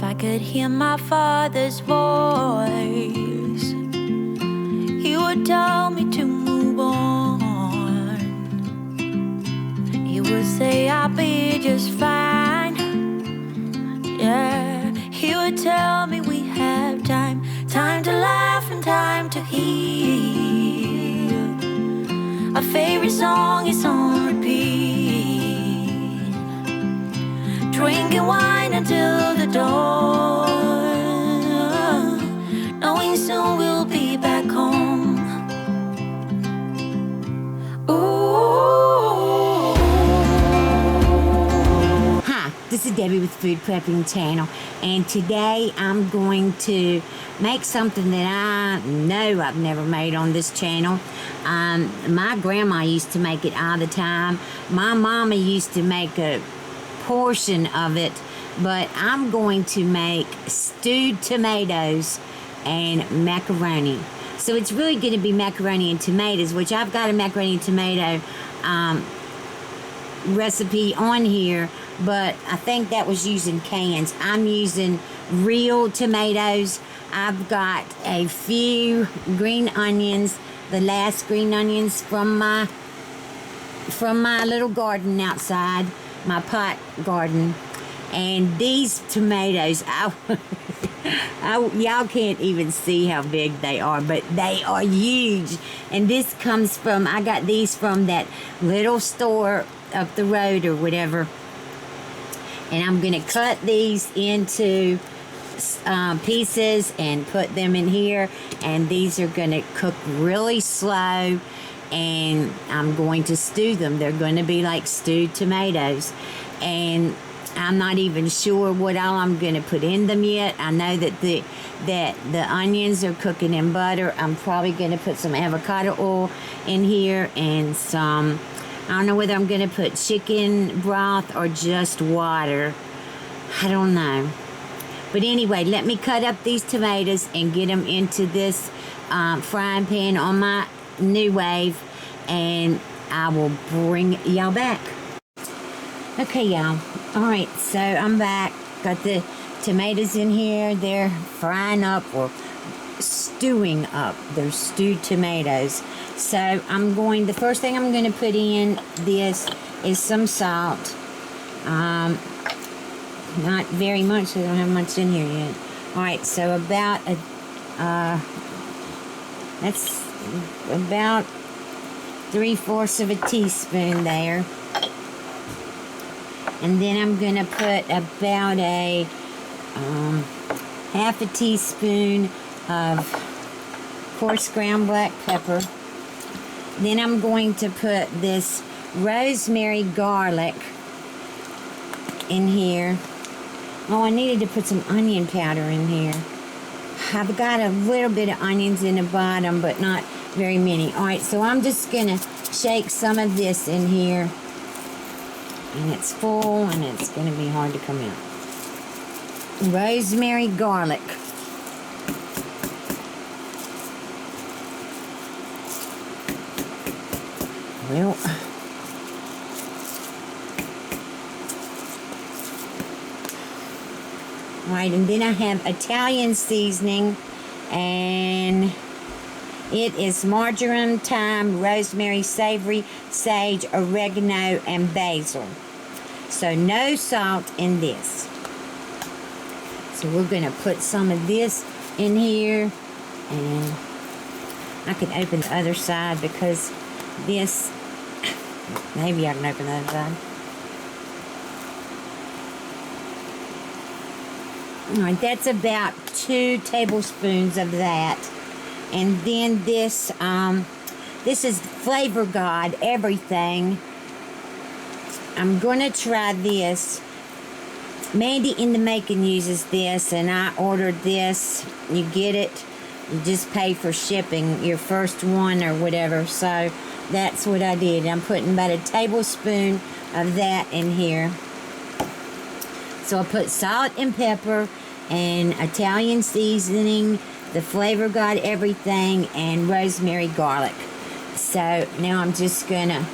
I could hear my father's voice, he would tell me to move on. He would say I'll be just fine. Yeah, he would tell me we have time, time to laugh and time to heal. Our favorite song is on repeat, drinking wine until the dawn, knowing soon we'll be back home. Ooh. Hi, this is Debbie with Food Prepping Channel, and today I'm going to make something that I know I've never made on this channel. My grandma used to make it all the time. My mama used to make a portion of it, but I'm going to make stewed tomatoes and macaroni. So it's really going to be macaroni and tomatoes, which I've got a macaroni and tomato recipe on here, but I think that was using cans. I'm using real tomatoes. I've got a few green onions, the last green onions from my little garden outside, my pot garden. And these tomatoes, y'all can't even see how big they are, but they are huge. And this comes from, I got these from that little store up the road or whatever. And I'm going to cut these into pieces and put them in here. And these are going to cook really slow. And I'm going to stew them. They're going to be like stewed tomatoes. And I'm not even sure what all I'm going to put in them yet. I know that the onions are cooking in butter. I'm probably going to put some avocado oil in here and some, I don't know whether I'm going to put chicken broth or just water. I don't know. But anyway, let me cut up these tomatoes and get them into this frying pan on my new wave, and I will bring y'all back. Okay, y'all. Alright, so I'm back. Got the tomatoes in here. They're frying up or stewing up. They're stewed tomatoes. So the first thing I'm going to put in this is some salt. Not very much, so I don't have much in here yet. Alright, so about that's about 3/4 of a teaspoon there. And then I'm going to put about a half a teaspoon of coarse ground black pepper. Then I'm going to put this rosemary garlic in here. Oh, I needed to put some onion powder in here. I've got a little bit of onions in the bottom, but not very many. Alright, so I'm just going to shake some of this in here. And it's full, and it's going to be hard to come out. Rosemary garlic. Well, alright, and then I have Italian seasoning, and it is marjoram, thyme, rosemary, savory, sage, oregano, and basil. So no salt in this. So we're going to put some of this in here. And I can open the other side because this, maybe I can open the other side. Alright, that's about 2 tablespoons of that. And then this is Flavor God Everything. I'm going to try this. Mandy in the Making uses this, and I ordered this. You get it. You just pay for shipping, your first one or whatever. So that's what I did. I'm putting about a tablespoon of that in here. So I put salt and pepper and Italian seasoning, the Flavor God Everything, and rosemary garlic. So now I'm just gonna,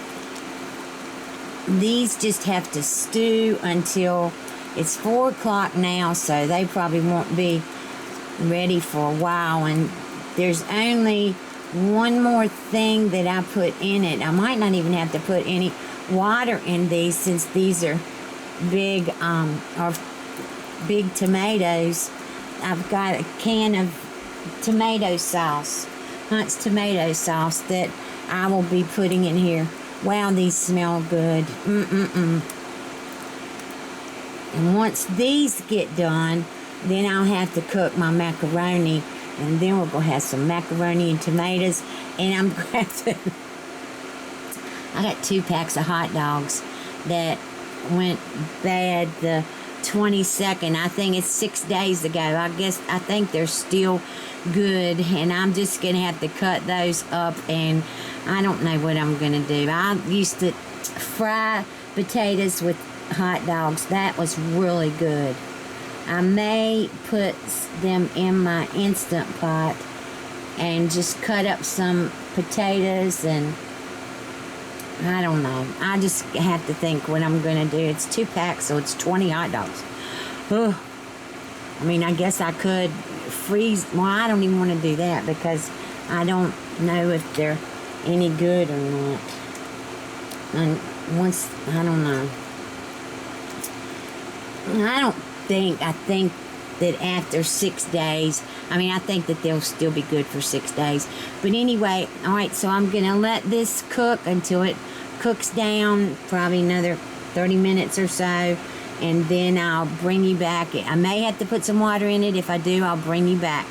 these just have to stew until It's 4 o'clock now, so they probably won't be ready for a while. And there's only one more thing that I put in it. I might not even have to put any water in these, since these are big big tomatoes. I've got a can of tomato sauce, Hunt's tomato sauce, that I will be putting in here. Wow, these smell good. And once these get done, then I'll have to cook my macaroni, and then we're going to have some macaroni and tomatoes. And I'm going to I got 2 packs of hot dogs that went bad the 22nd. I think it's 6 days ago. I think they're still good, and I'm just going to have to cut those up, and I don't know what I'm going to do. I used to fry potatoes with hot dogs. That was really good. I may put them in my Instant Pot and just cut up some potatoes, and I don't know. I just have to think what I'm going to do. It's 2 packs, so it's 20 hot dogs. Ugh. I mean, I guess I could freeze. Well, I don't even want to do that because I don't know if they're any good or not. And once, I don't know. I think that after 6 days, I think that they'll still be good for 6 days. But anyway, all right, so I'm going to let this cook until it cooks down, probably another 30 minutes or so, and then I'll bring you back. I may have to put some water in it. If I do, I'll bring you back.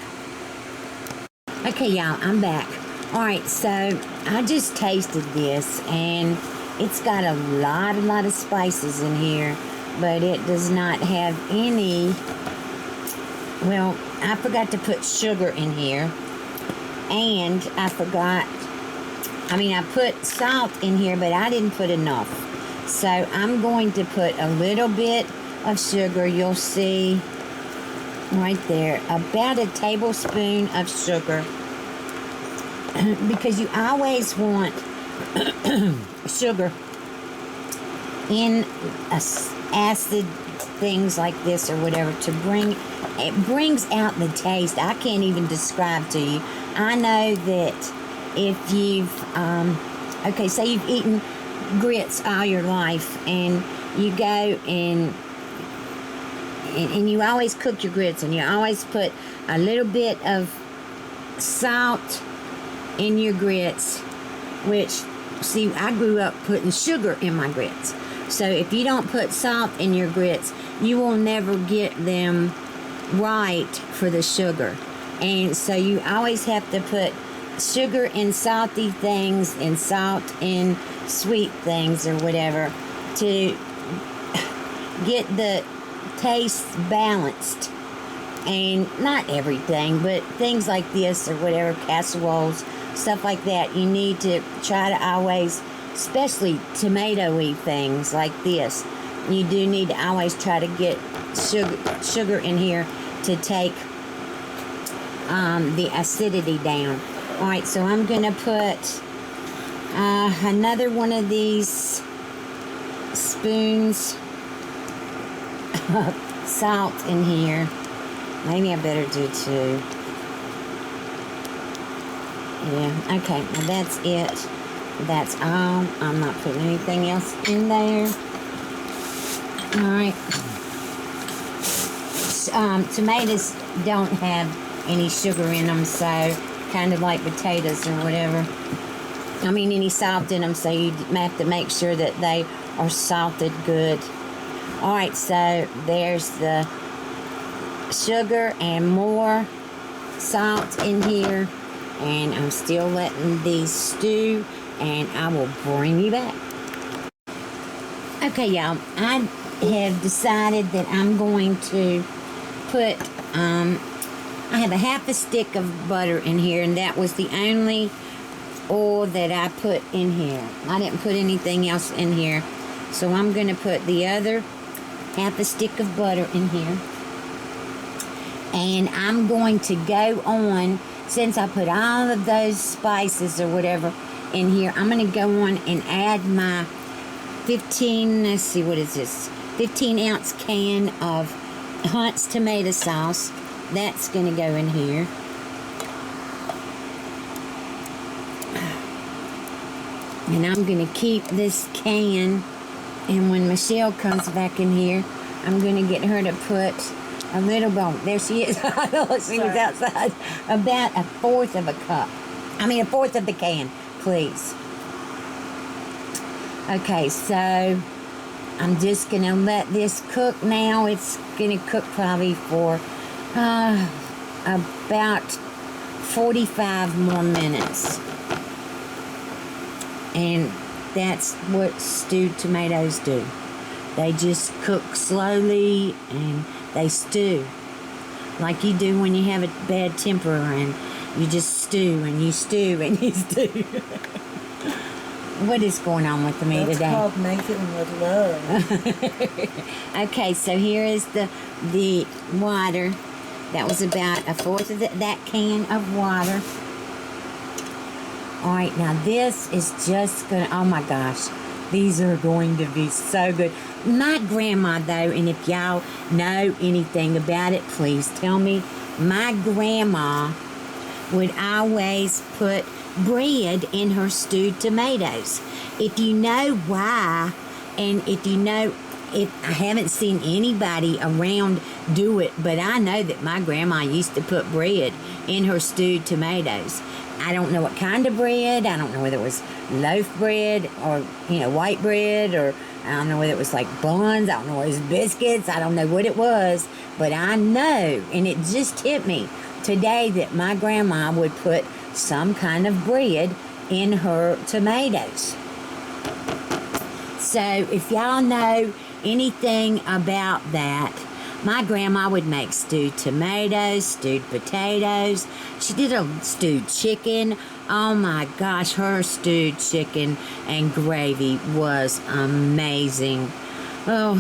Okay, y'all, I'm back. All right, so I just tasted this, and it's got a lot of spices in here, but it does not have any. Well, I forgot to put sugar in here, and I put salt in here, but I didn't put enough. So I'm going to put a little bit of sugar. You'll see right there, about a tablespoon of sugar, because you always want sugar in acid things like this or whatever it brings out the taste. I can't even describe to you. I know that if you've say you've eaten grits all your life, and you go and you always cook your grits, and you always put a little bit of salt in your grits, which, see, I grew up putting sugar in my grits. So if you don't put salt in your grits, you will never get them right for the sugar. And so you always have to put sugar in salty things and salt in sweet things or whatever to get the taste balanced. And not everything, but things like this or whatever, casseroles, stuff like that, you need to try to always, especially tomato-y things like this, you do need to always try to get sugar in here to take the acidity down. All right, so I'm going to put another one of these spoons of salt in here. Maybe I better do 2. Yeah, okay, well, that's it. That's all. I'm not putting anything else in there. All right. Tomatoes don't have any sugar in them, so kind of like potatoes or whatever. Any salt in them, so you have to make sure that they are salted good. All right, so there's the sugar and more salt in here, and I'm still letting these stew, and I will bring you back. Okay, y'all, I have decided that I'm going to put, I have a half a stick of butter in here, and that was the only oil that I put in here. I didn't put anything else in here, so I'm going to put the other half a stick of butter in here, and I'm going to go on, since I put all of those spices or whatever in here, I'm going to go on and add my 15 15-ounce can of Hunt's tomato sauce. That's going to go in here. And I'm going to keep this can, and when Michelle comes back in here, I'm going to get her to put a little bone. There she is. I thought she was outside. About a fourth of a cup. I mean, a fourth of the can, please. Okay, so I'm just going to let this cook now. It's going to cook probably for about 45 more minutes. And that's what stewed tomatoes do. They just cook slowly and they stew. Like you do when you have a bad temper and you just stew and you stew and you stew. What is going on with me today? That's called making with love. Okay, so here is the water. That was about a fourth of that can of water. All right, now this is just gonna, oh my gosh, these are going to be so good. My grandma, though, and if y'all know anything about it, please tell me. My grandma would always put bread in her stewed tomatoes. If you know why, and if you know, I haven't seen anybody around do it, but I know that my grandma used to put bread in her stewed tomatoes. I don't know what kind of bread. I don't know whether it was loaf bread or, white bread, or I don't know whether it was like buns. I don't know whether it was biscuits. I don't know what it was, but I know, and it just hit me today that my grandma would put some kind of bread in her tomatoes. So if y'all know anything about that, my grandma would make stewed tomatoes, stewed potatoes. She did a stewed chicken. Oh my gosh, her stewed chicken and gravy was amazing. Oh,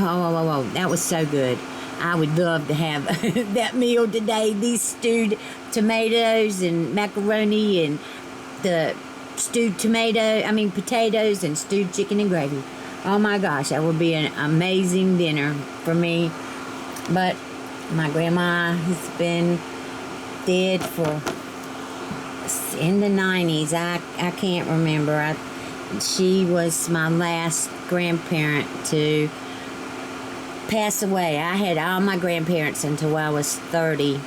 that was so good. I would love to have that meal today. These stewed tomatoes and macaroni and the stewed potatoes and stewed chicken and gravy. Oh my gosh, that would be an amazing dinner for me. But my grandma has been dead in the 90s. I can't remember. She was my last grandparent to pass away. I had all my grandparents until I was 30.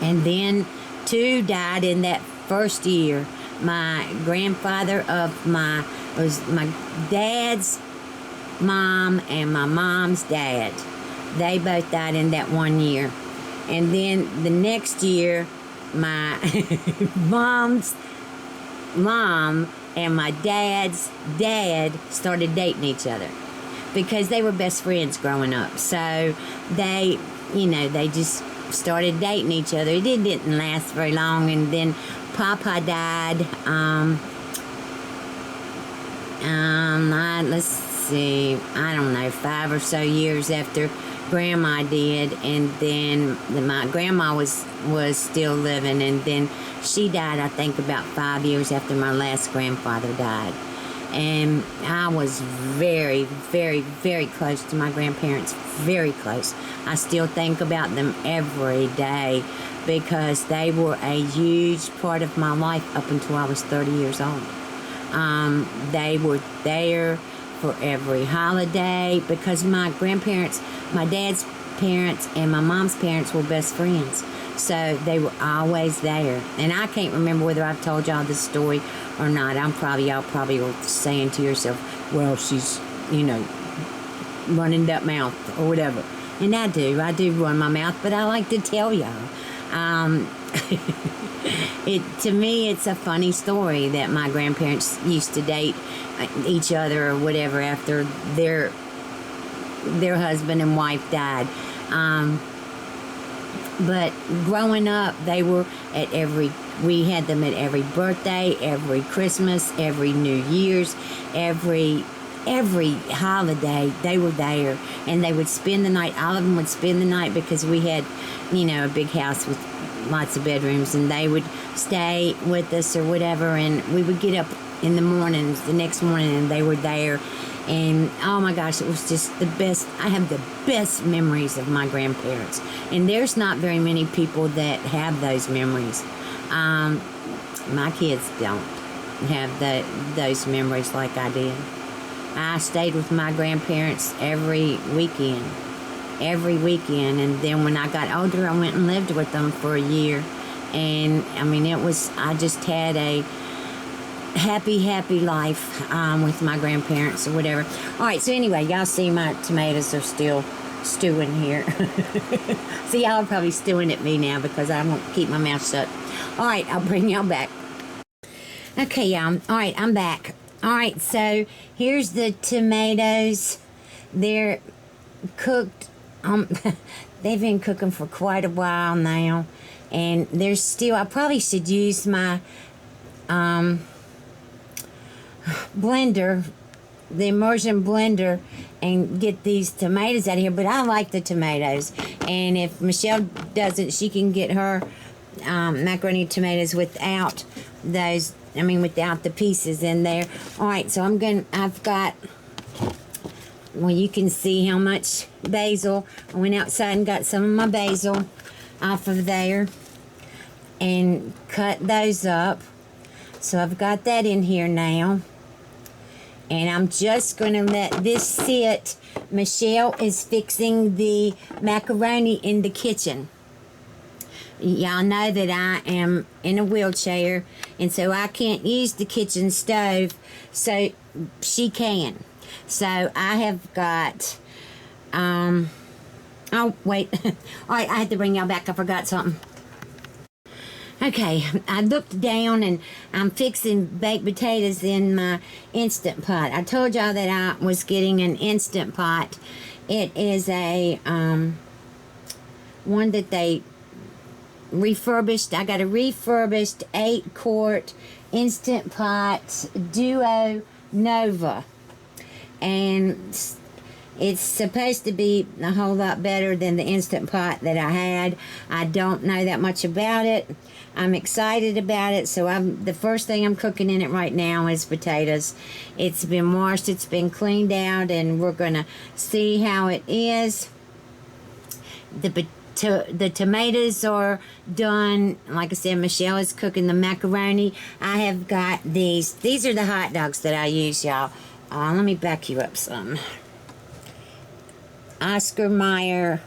And then 2 died in that first year. My grandfather was my dad's mom and my mom's dad. They both died in that 1 year. And then the next year, my mom's mom and my dad's dad started dating each other because they were best friends growing up. So they just started dating each other. It didn't last very long, and then Papa died. Let's see, I don't know, 5 or so years after Grandma did, and then my grandma was still living, and then she died, I think, about 5 years after my last grandfather died. And I was very, very, very close to my grandparents, very close. I still think about them every day because they were a huge part of my life up until I was 30 years old. They were there for every holiday because my grandparents, my dad's parents and my mom's parents were best friends. So they were always there. And I can't remember whether I've told y'all this story or not. Y'all probably were saying to yourself, well, she's, running that mouth or whatever. And I do run my mouth, but I like to tell y'all. To me, it's a funny story that my grandparents used to date each other or whatever after their husband and wife died. But growing up, they were we had them at every birthday, every Christmas, every New Year's, every holiday. They were there, and they would spend the night. All of them would spend the night because we had, a big house with lots of bedrooms, and they would stay with us or whatever, and we would get up in the mornings, the next morning, and they were there, And oh my gosh, it was just the best. I have the best memories of my grandparents, and there's not very many people that have those memories. My kids don't have those memories like I did. I stayed with my grandparents every weekend, and then when I got older, I went and lived with them for a year. And I mean, I just had a happy life with my grandparents or whatever. All right, so anyway, y'all see my tomatoes are still stewing here. So y'all are probably stewing at me now because I won't keep my mouth shut. All right, I'll bring y'all back. Okay, y'all. All right, I'm back. All right, so here's the tomatoes. They're cooked. They've been cooking for quite a while now, and they're still. I probably should use my blender, the immersion blender, and get these tomatoes out of here. But I like the tomatoes, and if Michelle doesn't, she can get her macaroni and tomatoes without those. Without the pieces in there. All right, so I've got, well, you can see how much basil. I went outside and got some of my basil off of there and cut those up. So I've got that in here now. And I'm just going to let this sit. Michelle is fixing the macaroni in the kitchen. Y'all know that I am in a wheelchair, and so I can't use the kitchen stove, so she can. So I have got, oh, wait. All right, I had to bring y'all back. I forgot something. Okay, I looked down, and I'm fixing baked potatoes in my Instant Pot. I told y'all that I was getting an Instant Pot. It is a, one that they refurbished. I got a refurbished 8-quart Instant Pot Duo Nova, and it's supposed to be a whole lot better than the Instant Pot that I had. I don't know that much about it. I'm excited about it, so the first thing I'm cooking in it right now is potatoes. It's been washed, it's been cleaned out, and we're gonna see how it is. The tomatoes are done. Like I said, Michelle is cooking the macaroni. I have got these. These are the hot dogs that I use, y'all. Let me back you up some. Oscar Mayer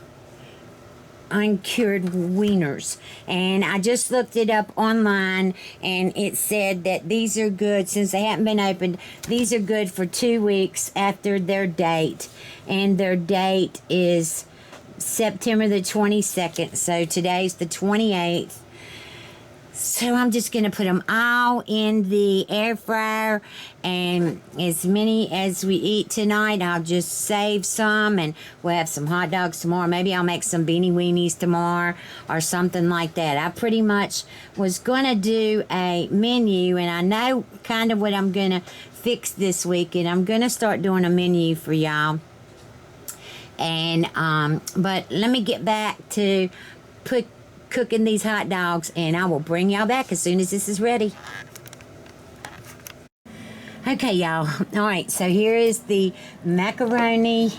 uncured wieners. And I just looked it up online, and it said that these are good, since they haven't been opened, these are good for 2 weeks after their date. And their date is September the 22nd, so today's the 28th. So I'm just going to put them all in the air fryer, and as many as we eat tonight, I'll just save some, and we'll have some hot dogs tomorrow. Maybe I'll make some beanie weenies tomorrow or something like that. I pretty much was going to do a menu, and I know kind of what I'm going to fix this week, and I'm going to start doing a menu for y'all. And but let me get back to cooking these hot dogs, and I will bring y'all back as soon as this is ready. Okay, y'all. All right, so here is the macaroni.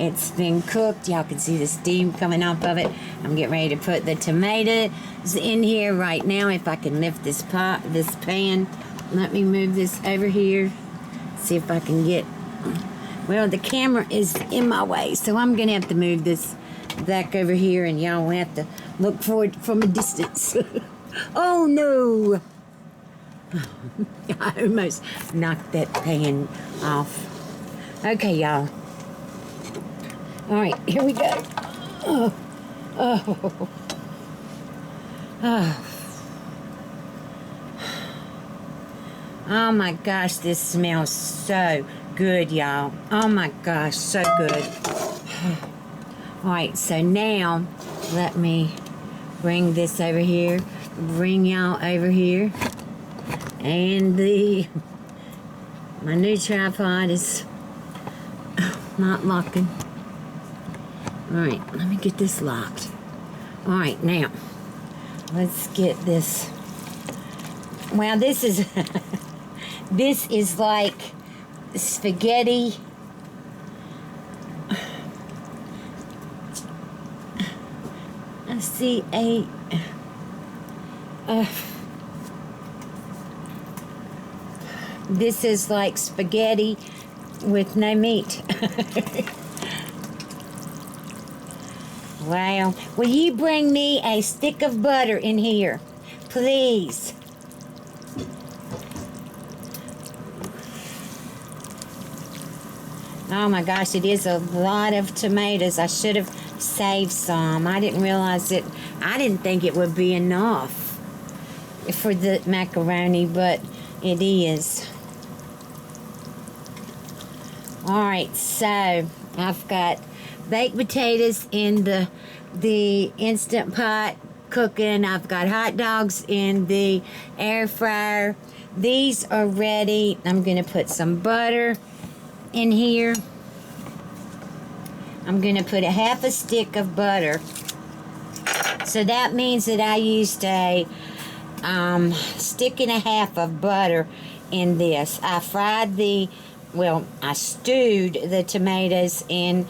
It's been cooked. Y'all can see the steam coming off of it. I'm getting ready to put the tomatoes in here right now. If I can lift this pan. Let me move this over here. See if I can get. Well, the camera is in my way, so I'm going to have to move this back over here, and y'all will have to look for it from a distance. Oh, no. I almost knocked that pan off. Okay, y'all. All right, here we go. Oh. Oh. Oh. Oh, my gosh, this smells so good, y'all. Oh my gosh, so good. All right, so now let me bring this over here, bring y'all over here, and my new tripod is not locking. All right, let me get this locked. All right, now let's get this. Well, this is this is like spaghetti I see a... this is like spaghetti with no meat. Wow. Will you bring me a stick of butter in here? Please. Oh my gosh, it is a lot of tomatoes. I should have saved some. I didn't realize it. I didn't think it would be enough for the macaroni, but it is. Alright, so I've got baked potatoes in the Instant Pot cooking. I've got hot dogs in the air fryer. These are ready. I'm going to put some butter in here. I'm going to put a half a stick of butter. So that means that I used a stick and a half of butter in this. I fried I stewed the tomatoes and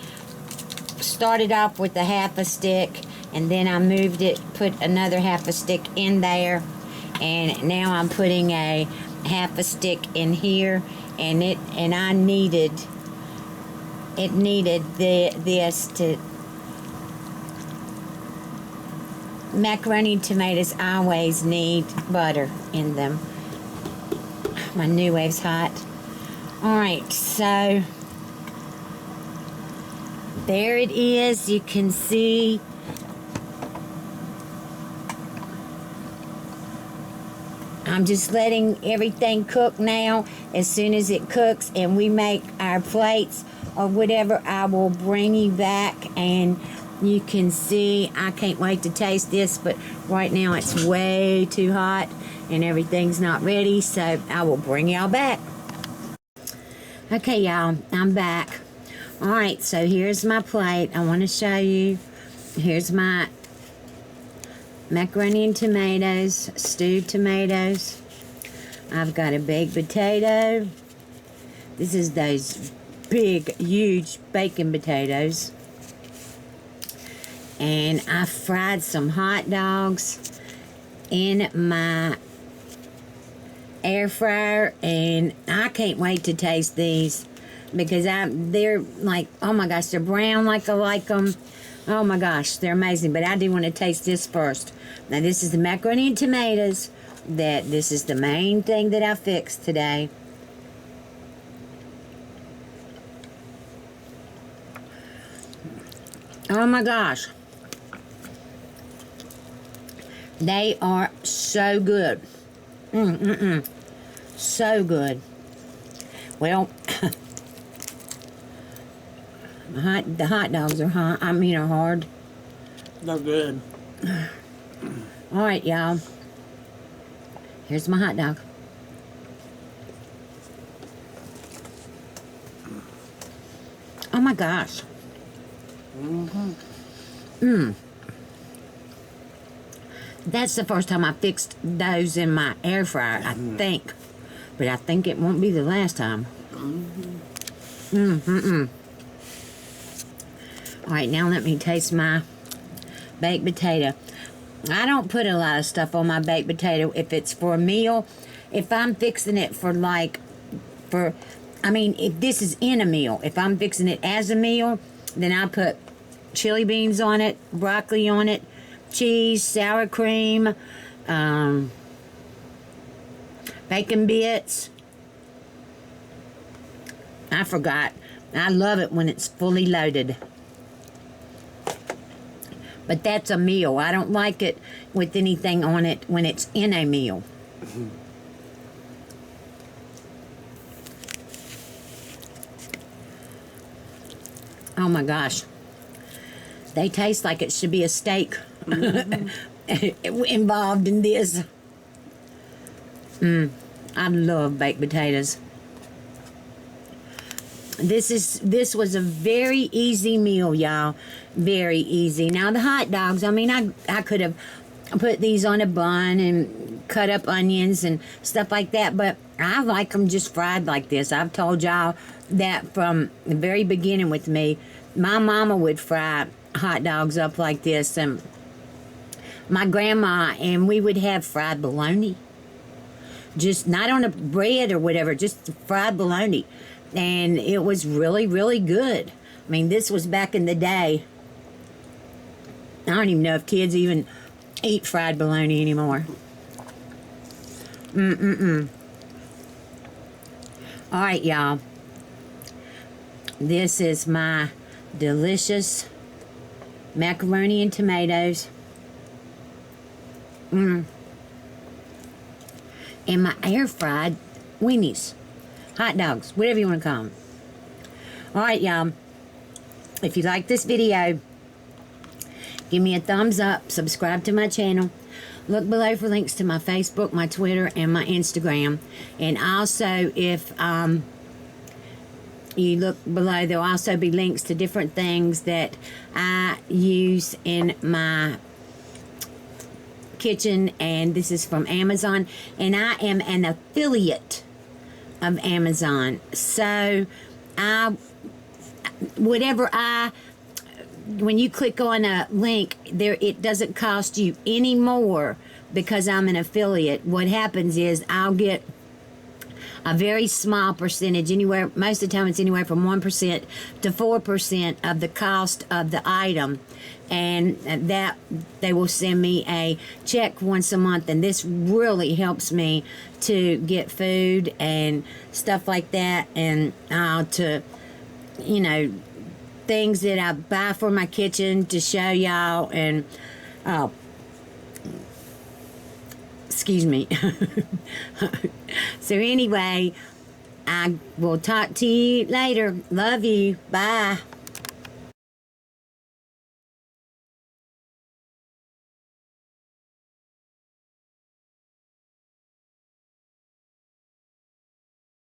started off with a half a stick, and then I moved it, put another half a stick in there, and now I'm putting a half a stick in here, and I needed this to... Macaroni and tomatoes always need butter in them. My new wave's hot. Alright, so there it is. You can see I'm just letting everything cook now. As soon as it cooks and we make our plates or whatever, I will bring you back and you can see. I can't wait to taste this, but right now it's way too hot and everything's not ready, so I will bring y'all back. Okay, y'all, I'm back. Alright, so here's my plate. I want to show you. Here's my macaroni and tomatoes, stewed tomatoes. I've got a baked potato. This is those big, huge bacon potatoes. And I fried some hot dogs in my air fryer, and I can't wait to taste these because they're like, oh my gosh, they're brown like I like them. Oh my gosh, they're amazing. But I do want to taste this first. Now this is the macaroni and tomatoes. This is the main thing that I fixed today. Oh my gosh. They are so good. So good. Well, the hot dogs are hot. Are hard. They're good. All right, y'all. Here's my hot dog. Oh my gosh. That's the first time I fixed those in my air fryer, I think. But I think it won't be the last time. Alright, now let me taste my baked potato. I don't put a lot of stuff on my baked potato if it's for a meal. If I'm fixing it if this is in a meal, if I'm fixing it as a meal, then I put chili beans on it, broccoli on it, cheese, sour cream, bacon bits. I forgot. I love it when it's fully loaded. But that's a meal. I don't like it with anything on it when it's in a meal. Oh my gosh. They taste like it should be a steak involved in this. I love baked potatoes. This was a very easy meal, y'all. Very easy. Now the hot dogs, I could have put these on a bun and cut up onions and stuff like that, but I like them just fried like this. I've told y'all that from the very beginning with me. My mama would fry hot dogs up like this, and my grandma, and we would have fried bologna. Just not on a bread or whatever, just fried bologna. And it was really, really good. I mean, this was back in the day. I don't even know if kids even eat fried bologna anymore. All right, y'all. This is my delicious macaroni and tomatoes. And my air fried weenies, hot dogs, whatever you want to call them. All right, y'all. If you like this video, give me a thumbs up, subscribe to my channel. Look below for links to my Facebook, my Twitter, and my Instagram. And also, if you look below, there'll also be links to different things that I use in my kitchen. And this is from Amazon. And I am an affiliate of Amazon. So, when you click on a link there, it doesn't cost you any more because I'm an affiliate. What happens is I'll get a very small percentage, most of the time it's anywhere from 1% to 4% of the cost of the item, and that they will send me a check once a month, and this really helps me to get food and stuff like that, and to, you know, things that I buy for my kitchen to show y'all. And excuse me. So anyway, I will talk to you later. Love you. Bye.